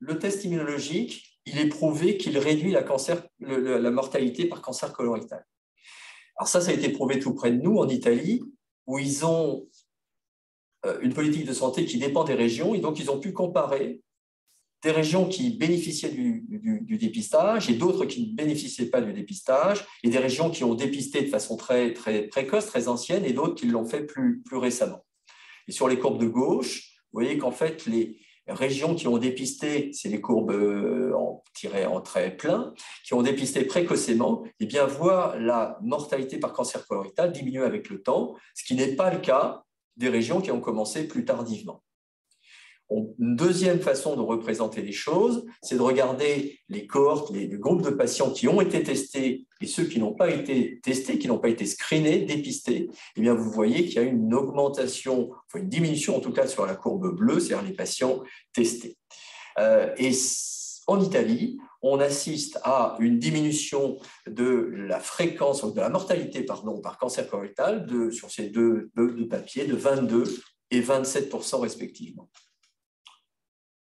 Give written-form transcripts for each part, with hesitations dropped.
le test immunologique, il est prouvé qu'il réduit la mortalité par cancer colorectal. Alors ça a été prouvé tout près de nous, en Italie, où ils ont une politique de santé qui dépend des régions, et donc ils ont pu comparer des régions qui bénéficiaient du dépistage et d'autres qui ne bénéficiaient pas du dépistage, et des régions qui ont dépisté de façon très, très précoce, très ancienne, et d'autres qui l'ont fait plus récemment. Et sur les courbes de gauche, vous voyez qu'en fait, les régions qui ont dépisté, c'est les courbes tirées en trait plein, qui ont dépisté précocement, eh bien, voient la mortalité par cancer colorectal diminuer avec le temps, ce qui n'est pas le cas des régions qui ont commencé plus tardivement. Une deuxième façon de représenter les choses, c'est de regarder les cohortes, les groupes de patients qui ont été testés et ceux qui n'ont pas été testés, qui n'ont pas été screenés, dépistés. Eh bien, vous voyez qu'il y a une augmentation, enfin une diminution en tout cas sur la courbe bleue, c'est-à-dire les patients testés. Et en Italie, on assiste à une diminution de la fréquence, de la mortalité par cancer colorectal sur ces deux papiers de 22 et 27% respectivement.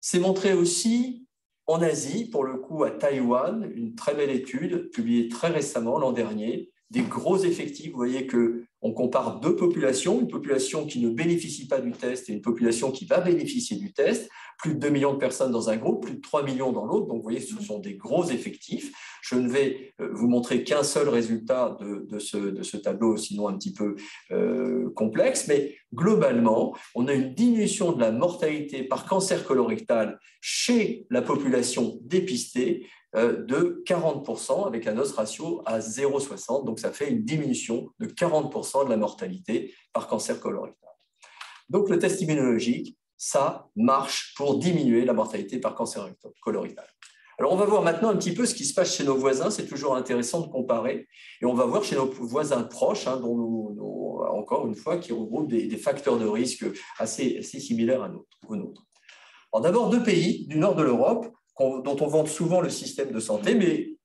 C'est montré aussi en Asie, pour le coup à Taïwan, une très belle étude publiée très récemment, l'an dernier, des gros effectifs. Vous voyez qu'on compare deux populations, une population qui ne bénéficie pas du test et une population qui va bénéficier du test. Plus de 2 millions de personnes dans un groupe, plus de 3 millions dans l'autre. Donc, vous voyez, ce sont des gros effectifs. Je ne vais vous montrer qu'un seul résultat de ce tableau, sinon un petit peu complexe. Mais globalement, on a une diminution de la mortalité par cancer colorectal chez la population dépistée de 40%, avec un odds ratio à 0,60. Donc, ça fait une diminution de 40% de la mortalité par cancer colorectal. Donc, le test immunologique, ça marche pour diminuer la mortalité par cancer colorectal. Alors, on va voir maintenant un petit peu ce qui se passe chez nos voisins. C'est toujours intéressant de comparer. Et on va voir chez nos voisins proches, encore une fois, qui regroupent des facteurs de risque assez similaires aux nôtres. Alors, d'abord, deux pays du nord de l'Europe dont on vante souvent le système de santé, mais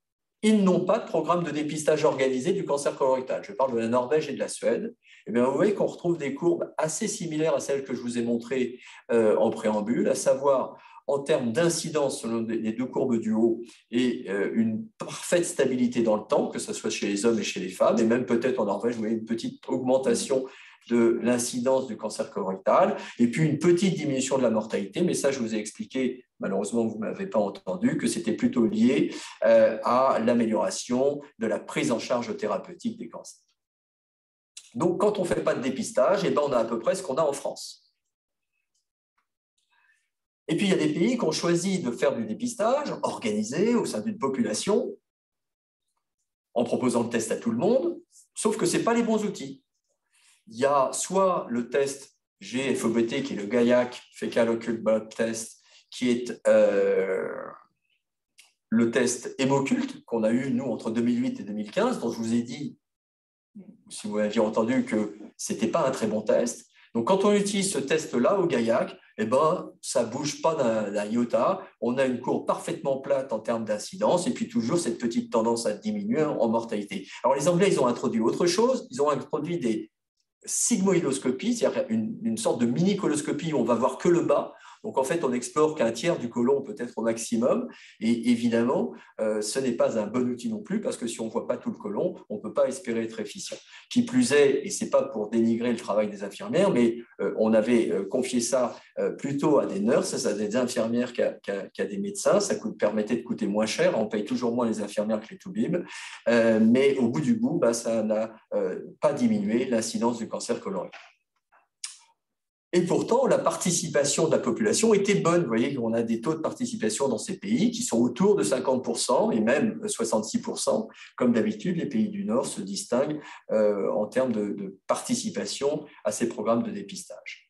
ils n'ont pas de programme de dépistage organisé du cancer colorectal. Je parle de la Norvège et de la Suède. Eh bien, vous voyez qu'on retrouve des courbes assez similaires à celles que je vous ai montrées en préambule, à savoir en termes d'incidence selon les deux courbes du haut et une parfaite stabilité dans le temps, que ce soit chez les hommes et chez les femmes, et même peut-être en Norvège, vous voyez une petite augmentation de l'incidence du cancer colorectal, et puis une petite diminution de la mortalité, mais ça, je vous ai expliqué, malheureusement, vous ne m'avez pas entendu, que c'était plutôt lié à l'amélioration de la prise en charge thérapeutique des cancers. Donc, quand on ne fait pas de dépistage, eh ben, on a à peu près ce qu'on a en France. Et puis, il y a des pays qui ont choisi de faire du dépistage organisé au sein d'une population, en proposant le test à tout le monde, sauf que ce n'est pas les bons outils. Il y a soit le test GFOBT, qui est le GAIAC, Fecal Occult Blood Test, qui est le test Hémoculte qu'on a eu, nous, entre 2008 et 2015, dont je vous ai dit, si vous aviez entendu, que ce n'était pas un très bon test. Donc, quand on utilise ce test-là au GAIAC, eh ben, ça ne bouge pas d'un iota. On a une courbe parfaitement plate en termes d'incidence et puis toujours cette petite tendance à diminuer en mortalité. Alors, les Anglais, ils ont introduit autre chose. Ils ont introduit des sigmoïdoscopies, c'est-à-dire une sorte de mini-coloscopie où on va voir que le bas. Donc, en fait, on n'explore qu'un tiers du côlon, peut-être au maximum. Et évidemment, ce n'est pas un bon outil non plus, parce que si on ne voit pas tout le côlon, on ne peut pas espérer être efficient. Qui plus est, et ce n'est pas pour dénigrer le travail des infirmières, mais on avait confié ça plutôt à des nurses, à des infirmières qu'à des médecins. Ça permettait de coûter moins cher. On paye toujours moins les infirmières que les toubibs. Mais au bout du bout, ça n'a pas diminué l'incidence du cancer colorectal. Et pourtant, la participation de la population était bonne. Vous voyez qu'on a des taux de participation dans ces pays qui sont autour de 50% et même 66%. Comme d'habitude, les pays du Nord se distinguent en termes de participation à ces programmes de dépistage.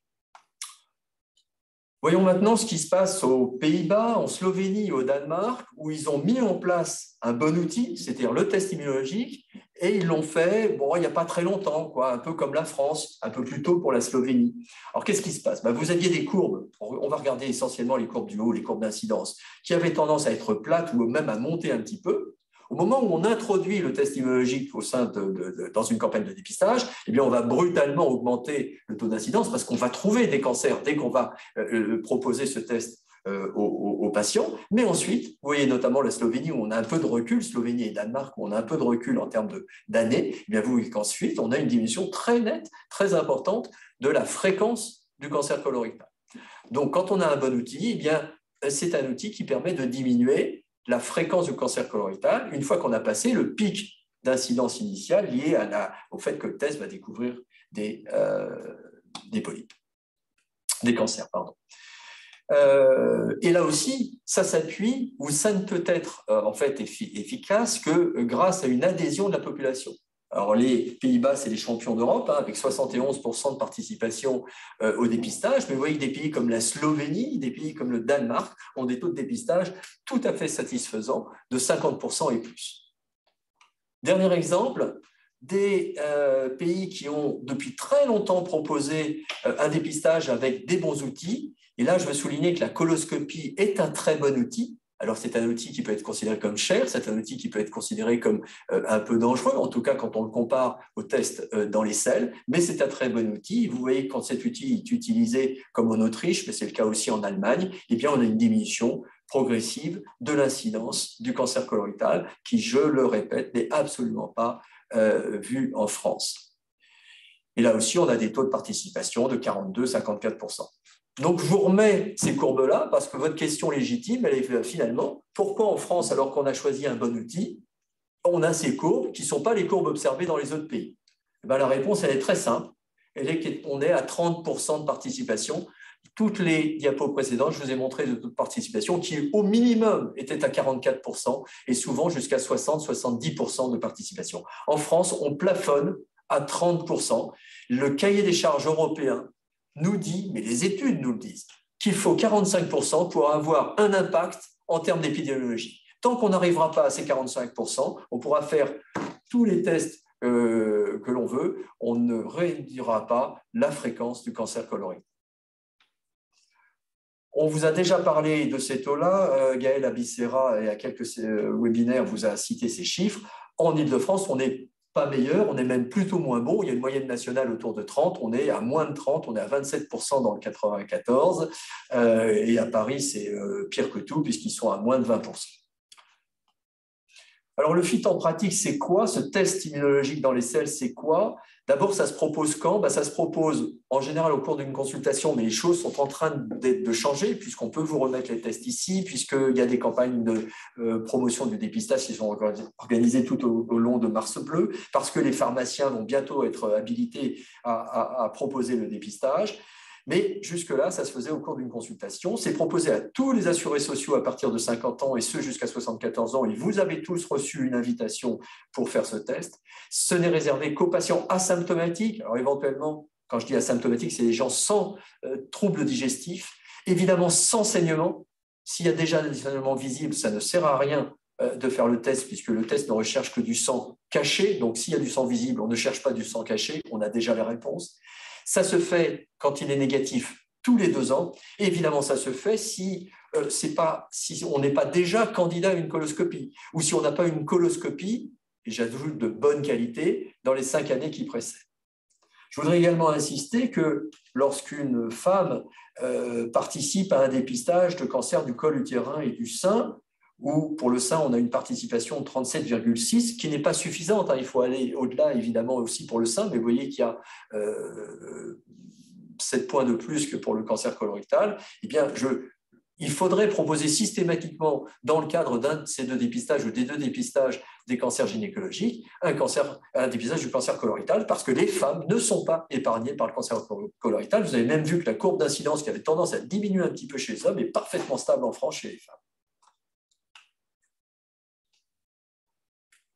Voyons maintenant ce qui se passe aux Pays-Bas, en Slovénie et au Danemark, où ils ont mis en place un bon outil, c'est-à-dire le test immunologique, et ils l'ont fait il n'y a pas très longtemps, un peu comme la France, un peu plus tôt pour la Slovénie. Alors, qu'est-ce qui se passe? Vous aviez des courbes, on va regarder essentiellement les courbes du haut, les courbes d'incidence, qui avaient tendance à être plates ou même à monter un petit peu. Au moment où on introduit le test immunologique dans une campagne de dépistage, eh bien, on va brutalement augmenter le taux d'incidence parce qu'on va trouver des cancers dès qu'on va proposer ce test aux patients. Mais ensuite, vous voyez notamment la Slovénie où on a un peu de recul, Slovénie et Danemark où on a un peu de recul en termes d'années, eh bien vous voyez qu'ensuite, on a une diminution très nette, très importante de la fréquence du cancer colorectal. Donc, quand on a un bon outil, eh bien, c'est un outil qui permet de diminuer la fréquence du cancer colorectal une fois qu'on a passé le pic d'incidence initiale lié au fait que le test va découvrir des polypes, des cancers, pardon. Et là aussi, ça s'appuie ou ça ne peut être en fait efficace que grâce à une adhésion de la population. Alors, les Pays-Bas, c'est les champions d'Europe, hein, avec 71% de participation au dépistage. Mais vous voyez que des pays comme la Slovénie, des pays comme le Danemark ont des taux de dépistage tout à fait satisfaisants, de 50% et plus. Dernier exemple, des pays qui ont depuis très longtemps proposé un dépistage avec des bons outils. Et là, je veux souligner que la coloscopie est un très bon outil. Alors, c'est un outil qui peut être considéré comme cher, c'est un outil qui peut être considéré comme un peu dangereux, en tout cas quand on le compare au test dans les selles, mais c'est un très bon outil. Vous voyez, quand cet outil est utilisé comme en Autriche, mais c'est le cas aussi en Allemagne, eh bien, on a une diminution progressive de l'incidence du cancer colorectal qui, je le répète, n'est absolument pas vue en France. Et là aussi, on a des taux de participation de 42-54%. Donc, je vous remets ces courbes-là parce que votre question légitime, elle est finalement, pourquoi en France, alors qu'on a choisi un bon outil, on a ces courbes qui ne sont pas les courbes observées dans les autres pays? Et bien, la réponse, elle est très simple. On est à 30% de participation. Toutes les diapos précédentes, je vous ai montré de taux de participation qui, au minimum, étaient à 44% et souvent jusqu'à 60-70% de participation. En France, on plafonne à 30%. Le cahier des charges européen nous dit, mais les études nous le disent, qu'il faut 45% pour avoir un impact en termes d'épidémiologie. Tant qu'on n'arrivera pas à ces 45%, on pourra faire tous les tests que l'on veut, on ne réduira pas la fréquence du cancer colorectal. On vous a déjà parlé de ces taux-là. Gaël Abicera, et à quelques webinaires, vous a cité ces chiffres. En Ile-de-France, on n'est pas meilleur, on est même plutôt moins bon. Il y a une moyenne nationale autour de 30, on est à moins de 30, on est à 27% dans le 94. Et à Paris, c'est pire que tout, puisqu'ils sont à moins de 20%. Alors, le FIT en pratique, c'est quoi? Ce test immunologique dans les selles, c'est quoi? D'abord, ça se propose quand? Ça se propose en général au cours d'une consultation, mais les choses sont en train de changer puisqu'on peut vous remettre les tests ici, puisqu'il y a des campagnes de promotion du dépistage qui sont organisées tout au long de Mars Bleu, parce que les pharmaciens vont bientôt être habilités à proposer le dépistage. Mais jusque-là, ça se faisait au cours d'une consultation. C'est proposé à tous les assurés sociaux à partir de 50 ans et ceux jusqu'à 74 ans. Et vous avez tous reçu une invitation pour faire ce test. Ce n'est réservé qu'aux patients asymptomatiques. Alors éventuellement, quand je dis asymptomatiques, c'est les gens sans troubles digestifs, évidemment sans saignement. S'il y a déjà des saignements visibles, ça ne sert à rien de faire le test, puisque le test ne recherche que du sang caché. Donc s'il y a du sang visible, on ne cherche pas du sang caché, on a déjà la réponse. Ça se fait quand il est négatif tous les 2 ans. Et évidemment, ça se fait si on n'est pas déjà candidat à une coloscopie ou si on n'a pas une coloscopie, et j'ajoute de bonne qualité, dans les 5 années qui précèdent. Je voudrais également insister que lorsqu'une femme participe à un dépistage de cancer du col utérin et du sein, où pour le sein, on a une participation de 37,6, qui n'est pas suffisante. Il faut aller au-delà, évidemment, aussi pour le sein, mais vous voyez qu'il y a 7 points de plus que pour le cancer colorectal. Eh bien, il faudrait proposer systématiquement, dans le cadre d'un de ces 2 dépistages ou des 2 dépistages des cancers gynécologiques, un dépistage du cancer colorectal, parce que les femmes ne sont pas épargnées par le cancer colorectal. Vous avez même vu que la courbe d'incidence qui avait tendance à diminuer un petit peu chez les hommes est parfaitement stable en France chez les femmes.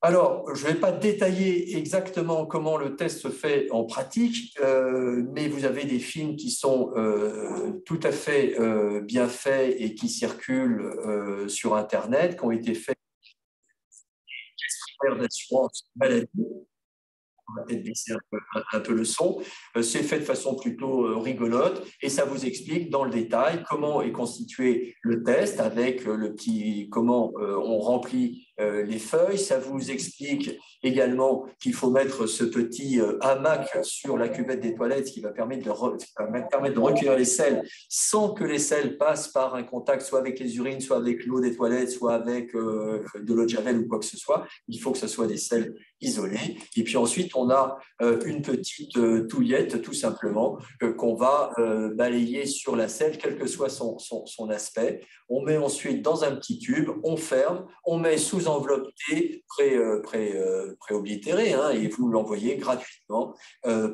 Alors, je ne vais pas détailler exactement comment le test se fait en pratique, mais vous avez des films qui sont tout à fait bien faits et qui circulent sur Internet, qui ont été faits par d'assurance maladie. On va peut-être baisser un peu le son. C'est fait de façon plutôt rigolote et ça vous explique dans le détail comment est constitué le test avec comment on remplit les feuilles. Ça vous explique également qu'il faut mettre ce petit hamac sur la cuvette des toilettes, ce qui va permettre de recueillir les sels sans que les sels passent par un contact soit avec les urines, soit avec l'eau des toilettes, soit avec de l'eau de javel ou quoi que ce soit. Il faut que ce soit des sels isolés. Et puis ensuite, on a une petite touillette, tout simplement, qu'on va balayer sur la selle, quel que soit son aspect. On met ensuite dans un petit tube, on ferme, on met sous enveloppe T, préoblitéré, et vous l'envoyez gratuitement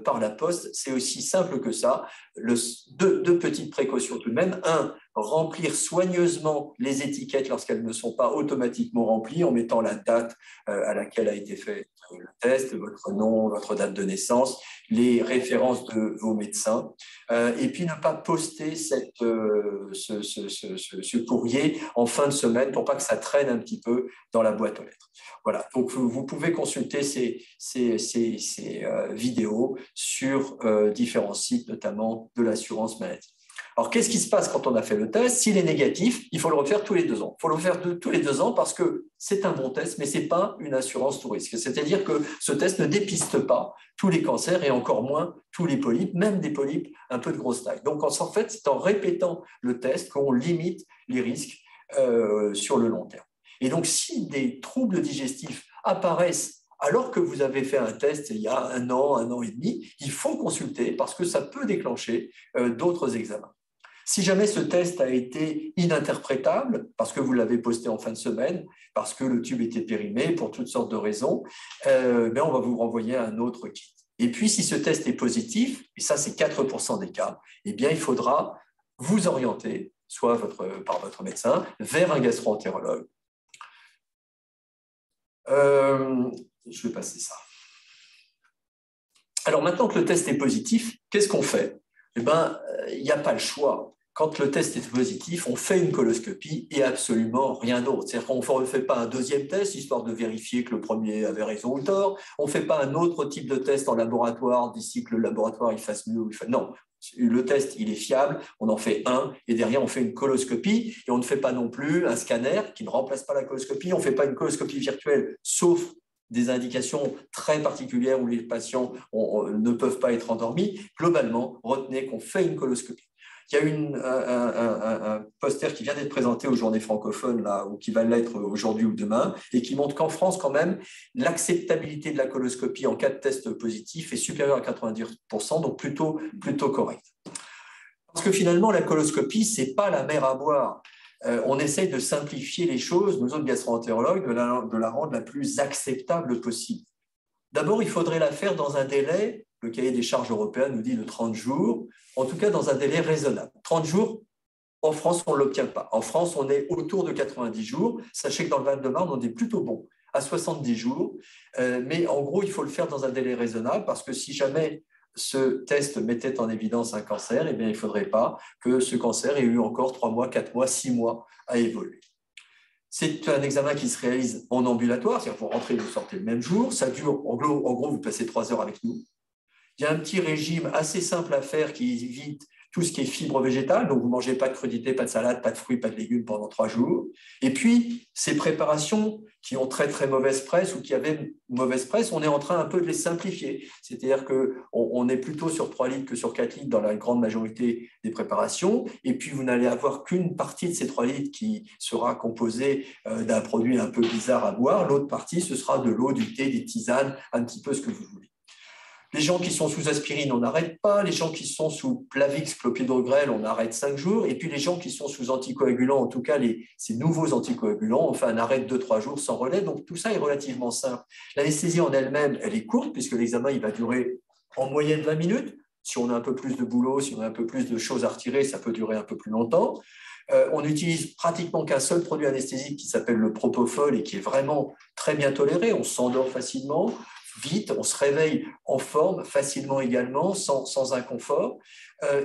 par la poste. C'est aussi simple que ça. Deux petites précautions tout de même. Un, remplir soigneusement les étiquettes lorsqu'elles ne sont pas automatiquement remplies en mettant la date à laquelle a été fait le test, votre nom, votre date de naissance, les références de vos médecins, et puis ne pas poster ce courrier en fin de semaine pour pas que ça traîne un petit peu dans la boîte aux lettres. Voilà, donc vous pouvez consulter ces vidéos sur différents sites, notamment de l'assurance maladie. Alors, qu'est-ce qui se passe quand on a fait le test? S'il est négatif, il faut le refaire tous les 2 ans. Il faut le refaire tous les 2 ans parce que c'est un bon test, mais ce n'est pas une assurance tout risque. C'est-à-dire que ce test ne dépiste pas tous les cancers et encore moins tous les polypes, même des polypes un peu de grosse taille. Donc, en fait, c'est en répétant le test qu'on limite les risques sur le long terme. Et donc, si des troubles digestifs apparaissent alors que vous avez fait un test il y a 1 an et demi, il faut consulter parce que ça peut déclencher d'autres examens. Si jamais ce test a été ininterprétable, parce que vous l'avez posté en fin de semaine, parce que le tube était périmé, pour toutes sortes de raisons, on va vous renvoyer un autre kit. Et puis, si ce test est positif, et ça c'est 4% des cas, eh bien, il faudra vous orienter, soit par votre médecin, vers un gastro-entérologue. Je vais passer ça. Alors maintenant que le test est positif, qu'est-ce qu'on fait? Eh bien, il n'y a pas le choix. Quand le test est positif, on fait une coloscopie et absolument rien d'autre. C'est-à-dire qu'on ne fait pas un deuxième test, histoire de vérifier que le premier avait raison ou tort. On ne fait pas un autre type de test en laboratoire, d'ici que le laboratoire il fasse mieux. Non, le test, il est fiable, on en fait un, et derrière, on fait une coloscopie, et on ne fait pas non plus un scanner qui ne remplace pas la coloscopie, on ne fait pas une coloscopie virtuelle, sauf des indications très particulières où les patients ne peuvent pas être endormis. Globalement, retenez qu'on fait une coloscopie. Il y a un poster qui vient d'être présenté aux journées francophones, là, ou qui va l'être aujourd'hui ou demain, et qui montre qu'en France, quand même, l'acceptabilité de la coloscopie en cas de test positif est supérieure à 90%, donc plutôt correct. Parce que finalement, la coloscopie, ce n'est pas la mer à boire. On essaye de simplifier les choses, nous autres gastro-entérologues, de la rendre la plus acceptable possible. D'abord, il faudrait la faire dans un délai, le cahier des charges européen nous dit de 30 jours, en tout cas dans un délai raisonnable. 30 jours, en France, on ne l'obtient pas. En France, on est autour de 90 jours. Sachez que dans le Val-de-Marne, on est plutôt bon, à 70 jours. Mais en gros, il faut le faire dans un délai raisonnable parce que si jamais ce test mettait en évidence un cancer, eh bien, il ne faudrait pas que ce cancer ait eu encore 3 mois, 4 mois, 6 mois à évoluer. C'est un examen qui se réalise en ambulatoire, c'est-à-dire vous rentrez, vous sortez le même jour. Ça dure, en gros, vous passez 3 heures avec nous. Il y a un petit régime assez simple à faire qui évite tout ce qui est fibres végétales. Donc, vous ne mangez pas de crudités, pas de salade, pas de fruits, pas de légumes pendant 3 jours. Et puis, ces préparations qui ont très, très mauvaise presse ou qui avaient mauvaise presse, on est en train un peu de les simplifier. C'est-à-dire qu'on est plutôt sur 3 litres que sur 4 litres dans la grande majorité des préparations. Et puis, vous n'allez avoir qu'une partie de ces 3 litres qui sera composée d'un produit un peu bizarre à boire. L'autre partie, ce sera de l'eau, du thé, des tisanes, un petit peu ce que vous voulez. Les gens qui sont sous aspirine, on n'arrête pas. Les gens qui sont sous Plavix, clopidogrel, on arrête 5 jours. Et puis les gens qui sont sous anticoagulants, en tout cas ces nouveaux anticoagulants, on fait un arrêt de 2-3 jours sans relais. Donc tout ça est relativement simple. L'anesthésie en elle-même, elle est courte puisque l'examen il va durer en moyenne 20 minutes. Si on a un peu plus de boulot, si on a un peu plus de choses à retirer, ça peut durer un peu plus longtemps. On n'utilise pratiquement qu'un seul produit anesthésique qui s'appelle le propofol et qui est vraiment très bien toléré. On s'endort facilement. Vite, on se réveille en forme facilement également, sans inconfort.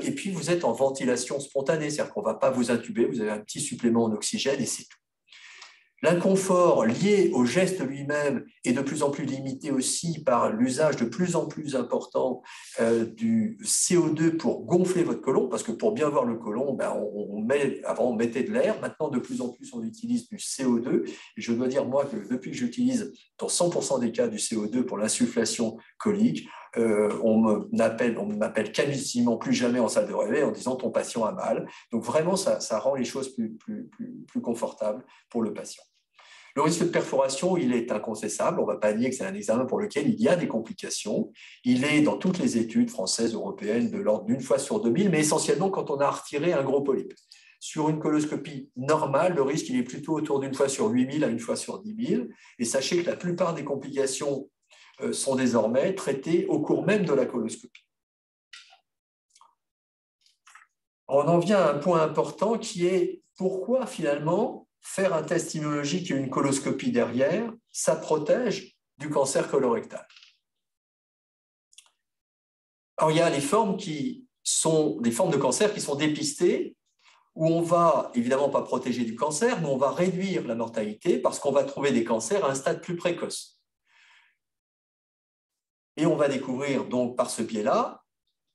Et puis, vous êtes en ventilation spontanée, c'est-à-dire qu'on ne va pas vous intuber, vous avez un petit supplément en oxygène et c'est tout. L'inconfort lié au geste lui-même est de plus en plus limité aussi par l'usage de plus en plus important du CO2 pour gonfler votre côlon, parce que pour bien voir le côlon, ben, avant on mettait de l'air, maintenant de plus en plus on utilise du CO2. Et je dois dire, moi, que depuis que j'utilise dans 100% des cas du CO2 pour l'insufflation colique, on m'appelle quasiment plus jamais en salle de réveil en disant ton patient a mal. Donc vraiment, ça rend les choses plus confortables pour le patient. Le risque de perforation, il est incontestable. On ne va pas nier que c'est un examen pour lequel il y a des complications. Il est dans toutes les études françaises, européennes, de l'ordre d'une fois sur 2000, mais essentiellement quand on a retiré un gros polype. Sur une coloscopie normale, le risque il est plutôt autour d'une fois sur 8000 à une fois sur 10 000. Et sachez que la plupart des complications sont désormais traitées au cours même de la coloscopie. On en vient à un point important qui est pourquoi finalement faire un test immunologique et une coloscopie derrière, ça protège du cancer colorectal. Alors, il y a des formes qui sont des formes de cancer qui sont dépistées, où on va évidemment pas protéger du cancer, mais on va réduire la mortalité parce qu'on va trouver des cancers à un stade plus précoce. Et on va découvrir donc par ce biais-là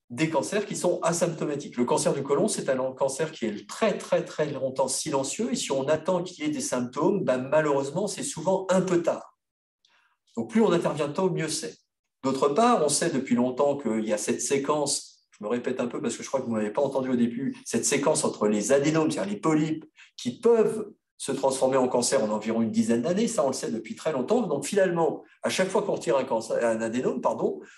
des cancers qui sont asymptomatiques. Le cancer du côlon, c'est un cancer qui est très longtemps silencieux, et si on attend qu'il y ait des symptômes, ben malheureusement, c'est souvent un peu tard. Donc plus on intervient tôt, mieux c'est. D'autre part, on sait depuis longtemps qu'il y a cette séquence, je me répète un peu parce que je crois que vous ne m'avez pas entendu au début, cette séquence entre les adénomes, c'est-à-dire les polypes, qui peuvent se transformer en cancer en environ une dizaine d'années, ça on le sait depuis très longtemps. Donc finalement, à chaque fois qu'on retire un adénome,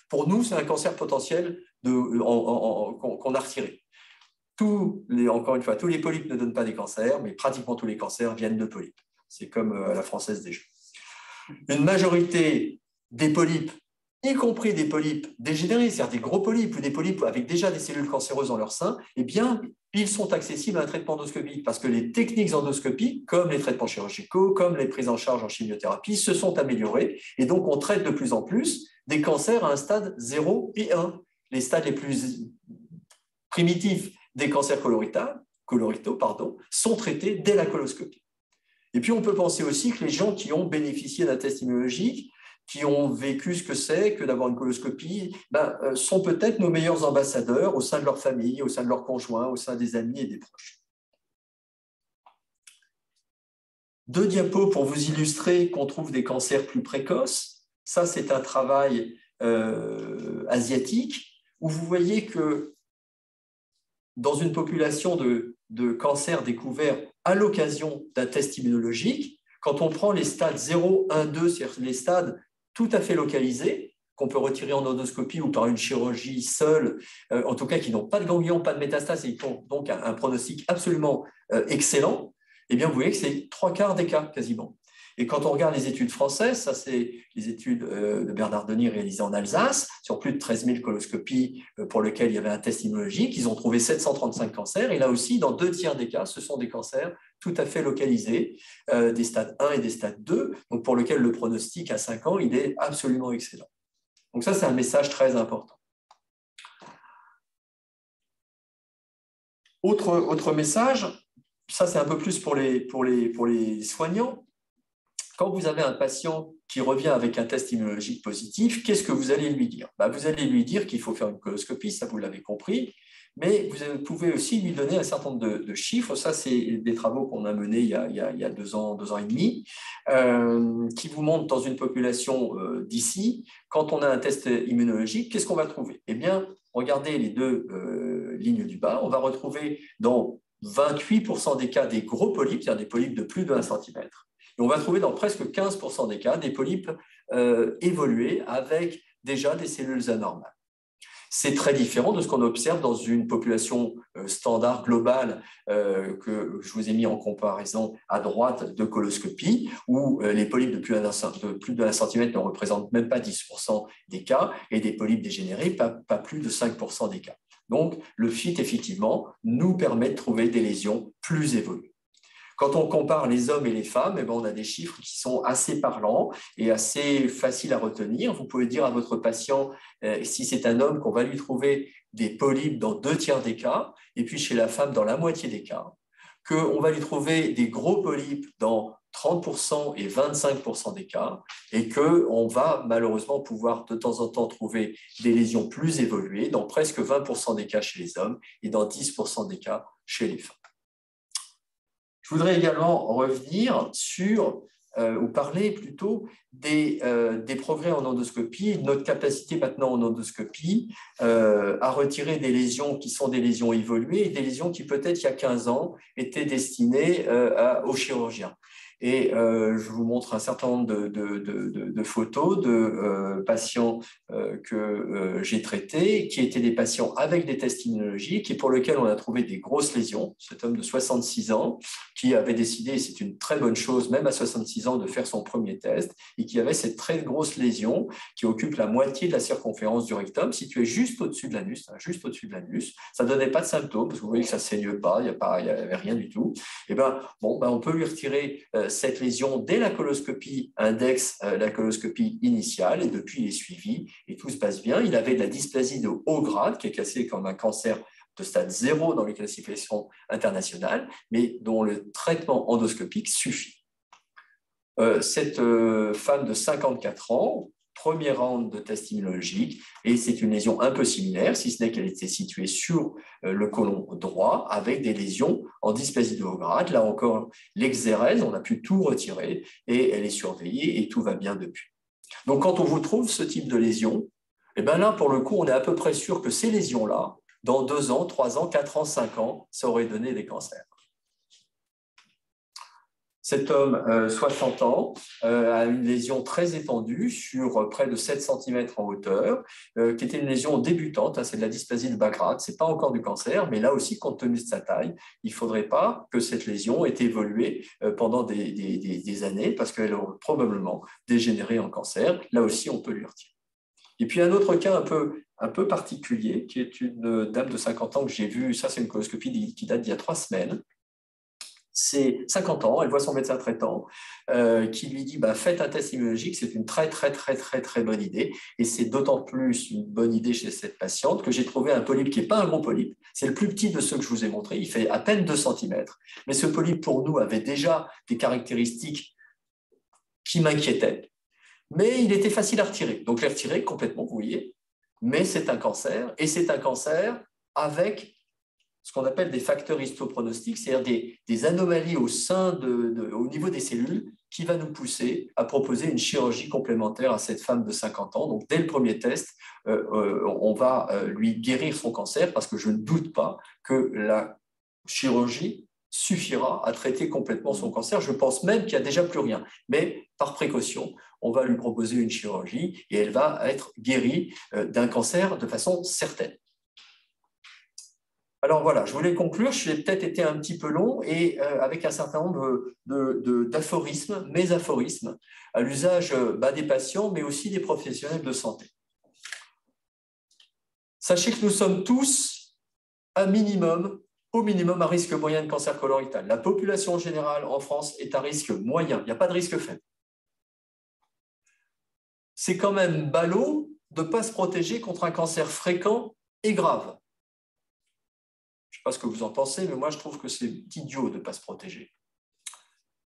pour nous, c'est un cancer potentiel qu'on a retiré. Encore une fois, tous les polypes ne donnent pas des cancers, mais pratiquement tous les cancers viennent de polypes. C'est comme à la française des jeux. Une majorité des polypes, y compris des polypes dégénérés, c'est-à-dire des gros polypes ou des polypes avec déjà des cellules cancéreuses dans leur sein, eh bien, ils sont accessibles à un traitement endoscopique parce que les techniques endoscopiques, comme les traitements chirurgicaux, comme les prises en charge en chimiothérapie, se sont améliorées. Et donc, on traite de plus en plus des cancers à un stade 0 et 1. Les stades les plus primitifs des cancers colorectaux sont traités dès la coloscopie. Et puis, on peut penser aussi que les gens qui ont bénéficié d'un test immunologique, qui ont vécu ce que c'est que d'avoir une coloscopie, sont peut-être nos meilleurs ambassadeurs au sein de leur famille, au sein de leurs conjoints, au sein des amis et des proches. 2 diapos pour vous illustrer qu'on trouve des cancers plus précoces. Ça, c'est un travail asiatique où vous voyez que dans une population de cancers découverts à l'occasion d'un test immunologique, quand on prend les stades 0, 1, 2, c'est-à-dire les stades tout à fait localisés, qu'on peut retirer en endoscopie ou par une chirurgie seule, en tout cas qui n'ont pas de ganglions, pas de métastases et qui ont donc un pronostic absolument excellent, eh bien vous voyez que c'est 3/4 des cas quasiment. Et quand on regarde les études françaises, ça c'est les études de Bernard Denis réalisées en Alsace, sur plus de 13 000 coloscopies pour lesquelles il y avait un test immunologique, ils ont trouvé 735 cancers, et là aussi, dans 2/3 des cas, ce sont des cancers tout à fait localisés, des stades 1 et des stades 2, donc pour lesquels le pronostic à 5 ans, il est absolument excellent. Donc ça, c'est un message très important. Autre message, ça c'est un peu plus pour les soignants. Quand vous avez un patient qui revient avec un test immunologique positif, qu'est-ce que vous allez lui dire? Vous allez lui dire qu'il faut faire une coloscopie, ça vous l'avez compris, mais vous pouvez aussi lui donner un certain nombre de chiffres. Ça, c'est des travaux qu'on a menés il y a 2 ans et demi, qui vous montrent dans une population d'ici, quand on a un test immunologique, qu'est-ce qu'on va trouver? Eh bien, regardez les 2 lignes du bas, on va retrouver dans 28% des cas des gros polypes, c'est-à-dire des polypes de plus de 1 cm. Et on va trouver dans presque 15% des cas des polypes évolués avec déjà des cellules anormales. C'est très différent de ce qu'on observe dans une population standard globale que je vous ai mis en comparaison à droite de coloscopie, où les polypes de plus de 1 cm ne représentent même pas 10% des cas, et des polypes dégénérés, pas plus de 5% des cas. Donc, le FIT, effectivement, nous permet de trouver des lésions plus évoluées. Quand on compare les hommes et les femmes, on a des chiffres qui sont assez parlants et assez faciles à retenir. Vous pouvez dire à votre patient, si c'est un homme, qu'on va lui trouver des polypes dans 2/3 des cas, et puis chez la femme dans la moitié des cas, qu'on va lui trouver des gros polypes dans 30% et 25% des cas, et qu'on va malheureusement pouvoir de temps en temps trouver des lésions plus évoluées dans presque 20% des cas chez les hommes et dans 10% des cas chez les femmes. Je voudrais également revenir sur, ou parler plutôt des progrès en endoscopie, notre capacité maintenant en endoscopie à retirer des lésions qui sont des lésions évoluées et des lésions qui peut-être il y a 15 ans étaient destinées aux chirurgiens. Et je vous montre un certain nombre de photos de patients que j'ai traités, qui étaient des patients avec des tests immunologiques et pour lesquels on a trouvé des grosses lésions. Cet homme de 66 ans qui avait décidé, et c'est une très bonne chose, même à 66 ans, de faire son premier test, et qui avait cette très grosse lésion qui occupe la moitié de la circonférence du rectum, située juste au-dessus de l'anus, juste au-dessus de l'anus. Ça ne donnait pas de symptômes, parce que vous voyez que ça ne saigne pas, il n'y avait rien du tout. Et on peut lui retirer cette lésion dès la coloscopie index, la coloscopie initiale, et depuis il est suivi, et tout se passe bien. Il avait de la dysplasie de haut grade, qui est classée comme un cancer de stade 0 dans les classifications internationales, mais dont le traitement endoscopique suffit. Cette femme de 54 ans, premier round de test immunologique, et c'est une lésion un peu similaire, si ce n'est qu'elle était située sur le côlon droit, avec des lésions en dysplasie de haut grade. Là encore, l'exérèse, on a pu tout retirer, et elle est surveillée, et tout va bien depuis. Donc, quand on vous trouve ce type de lésion, eh bien là, pour le coup, on est à peu près sûr que ces lésions-là, dans 2 ans, 3 ans, 4 ans, 5 ans, ça aurait donné des cancers. Cet homme, 60 ans, a une lésion très étendue sur près de 7 cm en hauteur, qui était une lésion débutante, c'est de la dysplasie de bas grade, ce n'est pas encore du cancer, mais là aussi, compte tenu de sa taille, il ne faudrait pas que cette lésion ait évolué pendant des années, parce qu'elle aurait probablement dégénéré en cancer. Là aussi, on peut lui retirer. Et puis un autre cas un peu particulier, qui est une dame de 50 ans que j'ai vue, ça c'est une coloscopie qui date d'il y a 3 semaines. C'est 50 ans, elle voit son médecin traitant qui lui dit faites un test immunologique, c'est une très bonne idée. Et c'est d'autant plus une bonne idée chez cette patiente que j'ai trouvé un polype qui n'est pas un gros polype, c'est le plus petit de ceux que je vous ai montré, il fait à peine 2 cm. Mais ce polype pour nous avait déjà des caractéristiques qui m'inquiétaient, mais il était facile à retirer. Donc je l'ai retiré complètement, vous voyez, mais c'est un cancer, et c'est un cancer avec ce qu'on appelle des facteurs histopronostiques, c'est-à-dire des anomalies au niveau des cellules qui va nous pousser à proposer une chirurgie complémentaire à cette femme de 50 ans. Donc, dès le premier test, on va lui guérir son cancer parce que je ne doute pas que la chirurgie suffira à traiter complètement son cancer. Je pense même qu'il n'y a déjà plus rien. Mais par précaution, on va lui proposer une chirurgie et elle va être guérie d'un cancer de façon certaine. Alors voilà, je voulais conclure, j'ai peut-être été un petit peu long et avec un certain nombre d'aphorismes, mes aphorismes, à l'usage des patients, mais aussi des professionnels de santé. Sachez que nous sommes tous, au minimum, à risque moyen de cancer colorectal. La population générale en France est à risque moyen, il n'y a pas de risque faible. C'est quand même ballot de ne pas se protéger contre un cancer fréquent et grave. Je ne sais pas ce que vous en pensez, mais moi, je trouve que c'est idiot de ne pas se protéger.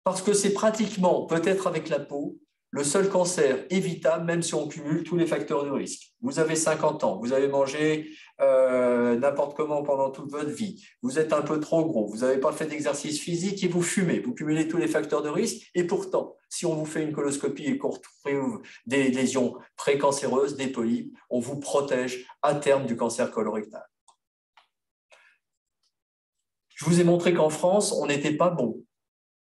Parce que c'est pratiquement, peut-être avec la peau, le seul cancer évitable, même si on cumule tous les facteurs de risque. Vous avez 50 ans, vous avez mangé n'importe comment pendant toute votre vie, vous êtes un peu trop gros, vous n'avez pas fait d'exercice physique et vous fumez, vous cumulez tous les facteurs de risque, et pourtant, si on vous fait une coloscopie et qu'on retrouve des lésions précancéreuses, des polypes, on vous protège à terme du cancer colorectal. Je vous ai montré qu'en France, on n'était pas bon,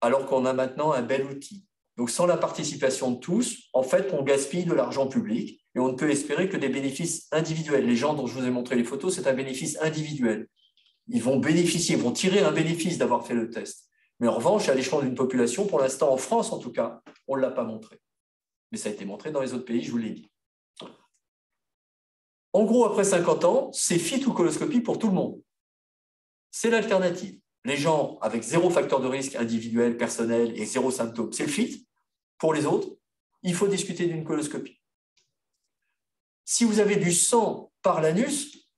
alors qu'on a maintenant un bel outil. Donc, sans la participation de tous, en fait, on gaspille de l'argent public et on ne peut espérer que des bénéfices individuels. Les gens dont je vous ai montré les photos, c'est un bénéfice individuel. Ils vont bénéficier, ils vont tirer un bénéfice d'avoir fait le test. Mais en revanche, à l'échelon d'une population, pour l'instant, en France en tout cas, on ne l'a pas montré. Mais ça a été montré dans les autres pays, je vous l'ai dit. En gros, après 50 ans, c'est FIT ou coloscopie pour tout le monde. C'est l'alternative. Les gens avec 0 facteur de risque individuel, personnel et 0 symptômes, c'est le FIT. Pour les autres, il faut discuter d'une coloscopie. Si vous avez du sang par l'anus,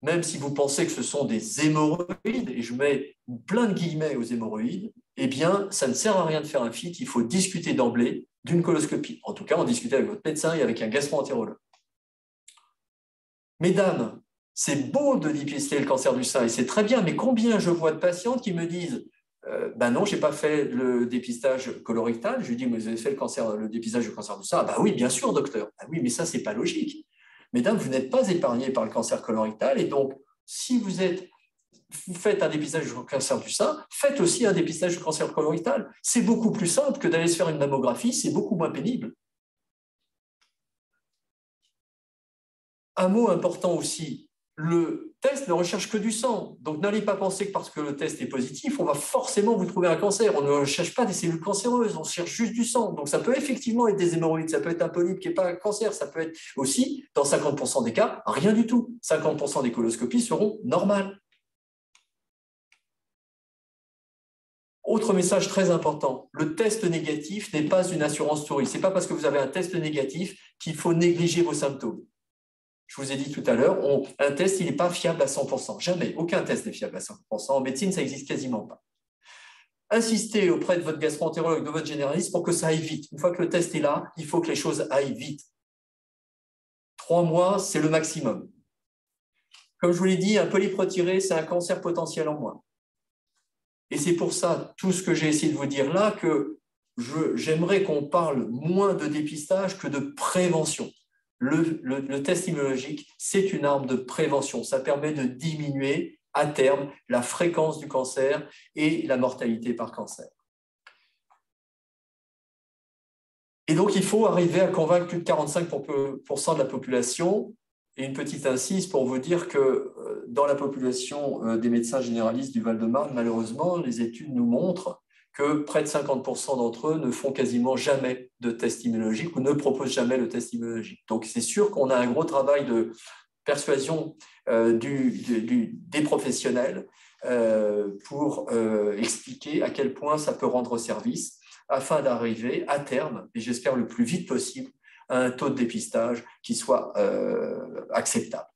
même si vous pensez que ce sont des hémorroïdes, et je mets plein de guillemets aux hémorroïdes, eh bien, ça ne sert à rien de faire un FIT, il faut discuter d'emblée d'une coloscopie. En tout cas, en discuter avec votre médecin et avec un gastro-entérologue. Mesdames, c'est beau de dépister le cancer du sein, et c'est très bien, mais combien je vois de patientes qui me disent ben non, je n'ai pas fait le dépistage colorectal. Je lui dis, mais vous avez fait le dépistage du cancer du sein? Ah ben oui, bien sûr, docteur. Ah oui, mais ça, ce n'est pas logique. Mesdames, vous n'êtes pas épargnées par le cancer colorectal, et donc, si vous faites un dépistage du cancer du sein, faites aussi un dépistage du cancer colorectal. C'est beaucoup plus simple que d'aller se faire une mammographie, c'est beaucoup moins pénible. Un mot important aussi, le test ne recherche que du sang. Donc n'allez pas penser que parce que le test est positif, on va forcément vous trouver un cancer. On ne cherche pas des cellules cancéreuses, on cherche juste du sang. Donc ça peut effectivement être des hémorroïdes, ça peut être un polype qui n'est pas un cancer, ça peut être aussi, dans 50% des cas, rien du tout. 50% des coloscopies seront normales. Autre message très important, le test négatif n'est pas une assurance touriste. Ce n'est pas parce que vous avez un test négatif qu'il faut négliger vos symptômes. Je vous ai dit tout à l'heure, un test, il n'est pas fiable à 100%. Jamais, aucun test n'est fiable à 100%. En médecine, ça n'existe quasiment pas. Insistez auprès de votre gastro-entérologue, de votre généraliste pour que ça aille vite. Une fois que le test est là, il faut que les choses aillent vite. 3 mois, c'est le maximum. Comme je vous l'ai dit, un polype retiré, c'est un cancer potentiel en moins. Et c'est pour ça, tout ce que j'ai essayé de vous dire là, que j'aimerais qu'on parle moins de dépistage que de prévention. Le test immunologique, c'est une arme de prévention. Ça permet de diminuer à terme la fréquence du cancer et la mortalité par cancer. Et donc, il faut arriver à convaincre plus de 45% de la population. Et une petite incise pour vous dire que dans la population des médecins généralistes du Val-de-Marne, malheureusement, les études nous montrent que près de 50% d'entre eux ne font quasiment jamais de test immunologique ou ne proposent jamais le test immunologique. Donc, c'est sûr qu'on a un gros travail de persuasion des professionnels pour expliquer à quel point ça peut rendre service afin d'arriver à terme, et j'espère le plus vite possible, à un taux de dépistage qui soit acceptable.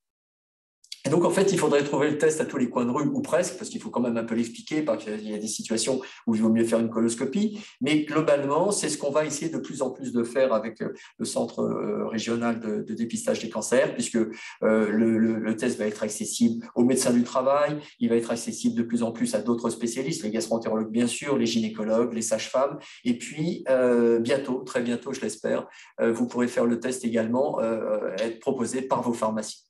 Et donc, en fait, il faudrait trouver le test à tous les coins de rue, ou presque, parce qu'il faut quand même un peu l'expliquer, parce qu'il y a des situations où il vaut mieux faire une coloscopie. Mais globalement, c'est ce qu'on va essayer de plus en plus de faire avec le Centre régional de dépistage des cancers, puisque le test va être accessible aux médecins du travail, il va être accessible de plus en plus à d'autres spécialistes, les gastro-entérologues bien sûr, les gynécologues, les sages-femmes, et puis bientôt, très bientôt, je l'espère, vous pourrez faire le test également, être proposé par vos pharmacies.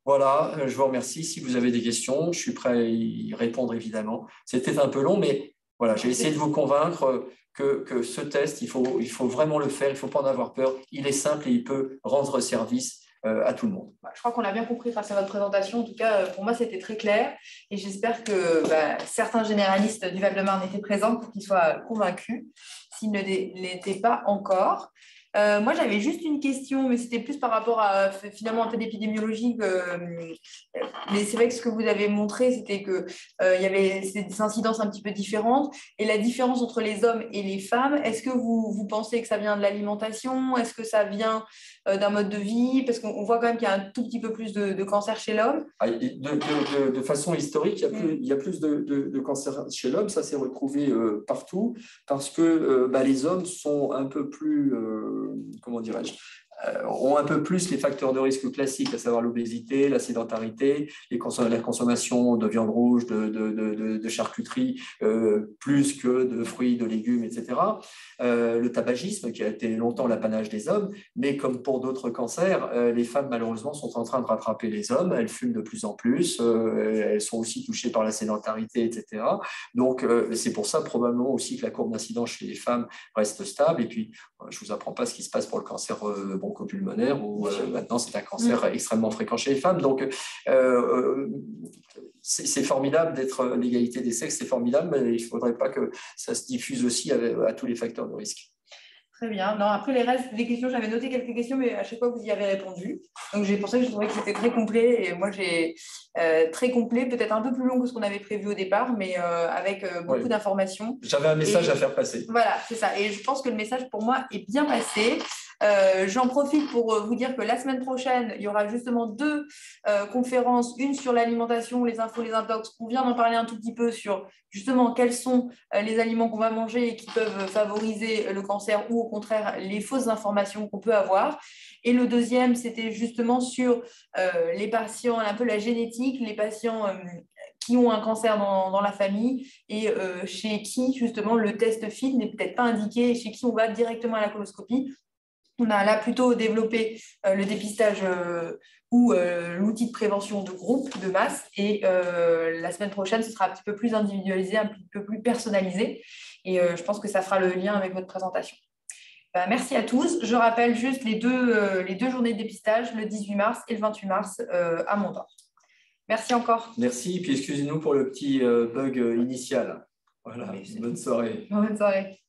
Voilà, je vous remercie. Si vous avez des questions, je suis prêt à y répondre évidemment. C'était un peu long, mais voilà, j'ai essayé de vous convaincre que ce test, il faut vraiment le faire, il ne faut pas en avoir peur. Il est simple et il peut rendre service à tout le monde. Je crois qu'on a bien compris grâce à votre présentation. En tout cas, pour moi, c'était très clair. Et j'espère que certains généralistes du Val-de-Marne étaient présents pour qu'ils soient convaincus, s'ils ne l'étaient pas encore. Moi, j'avais juste une question, mais c'était plus par rapport à finalement un peu d'épidémiologie. Mais c'est vrai que ce que vous avez montré, c'était qu'il y avait des incidences un petit peu différentes. Et la différence entre les hommes et les femmes, est-ce que vous pensez que ça vient de l'alimentation? Est-ce que ça vient d'un mode de vie? Parce qu'on voit quand même qu'il y a un tout petit peu plus de cancer chez l'homme. De façon historique, il y a plus de cancer chez l'homme. Ça s'est retrouvé partout parce que les hommes sont un peu plus... comment dirais-je, ont un peu plus les facteurs de risque classiques, à savoir l'obésité, la sédentarité, la consommation de viande rouge, de charcuterie, plus que de fruits, de légumes, etc. Le tabagisme, qui a été longtemps l'apanage des hommes, mais comme pour d'autres cancers, les femmes, malheureusement, sont en train de rattraper les hommes. Elles fument de plus en plus, elles sont aussi touchées par la sédentarité, etc. Donc, c'est pour ça, probablement aussi, que la courbe d'incidence chez les femmes reste stable. Et puis, je ne vous apprends pas ce qui se passe pour le cancer bronchopulmonaire, où maintenant c'est un cancer extrêmement fréquent chez les femmes. Donc, c'est formidable d'être l'égalité des sexes, c'est formidable, mais il ne faudrait pas que ça se diffuse aussi à tous les facteurs de risque. Très bien. Non, après, les restes des questions, j'avais noté quelques questions, mais à chaque fois, vous y avez répondu. Donc, c'est pour ça que je trouvais que c'était très complet. Et moi, j'ai très complet, peut-être un peu plus long que ce qu'on avait prévu au départ, mais avec beaucoup d'informations. J'avais un message à faire passer. Voilà, c'est ça. Et je pense que le message, pour moi, est bien passé. J'en profite pour vous dire que la semaine prochaine, il y aura justement 2 conférences, une sur l'alimentation, les infos, les intox. On vient d'en parler un tout petit peu sur justement quels sont les aliments qu'on va manger et qui peuvent favoriser le cancer ou au contraire les fausses informations qu'on peut avoir. Et le deuxième, c'était justement sur les patients, un peu la génétique, les patients qui ont un cancer dans la famille et chez qui justement le test FIT n'est peut-être pas indiqué et chez qui on va directement à la coloscopie. On a là plutôt développé le dépistage ou l'outil de prévention de groupe, de masse. Et la semaine prochaine, ce sera un petit peu plus individualisé, un petit peu plus personnalisé. Et je pense que ça fera le lien avec votre présentation. Merci à tous. Je rappelle juste les deux journées de dépistage, le 18 mars et le 28 mars à Mondor. Merci encore. Merci, puis excusez-nous pour le petit bug initial. Voilà, bonne soirée. Bonne soirée.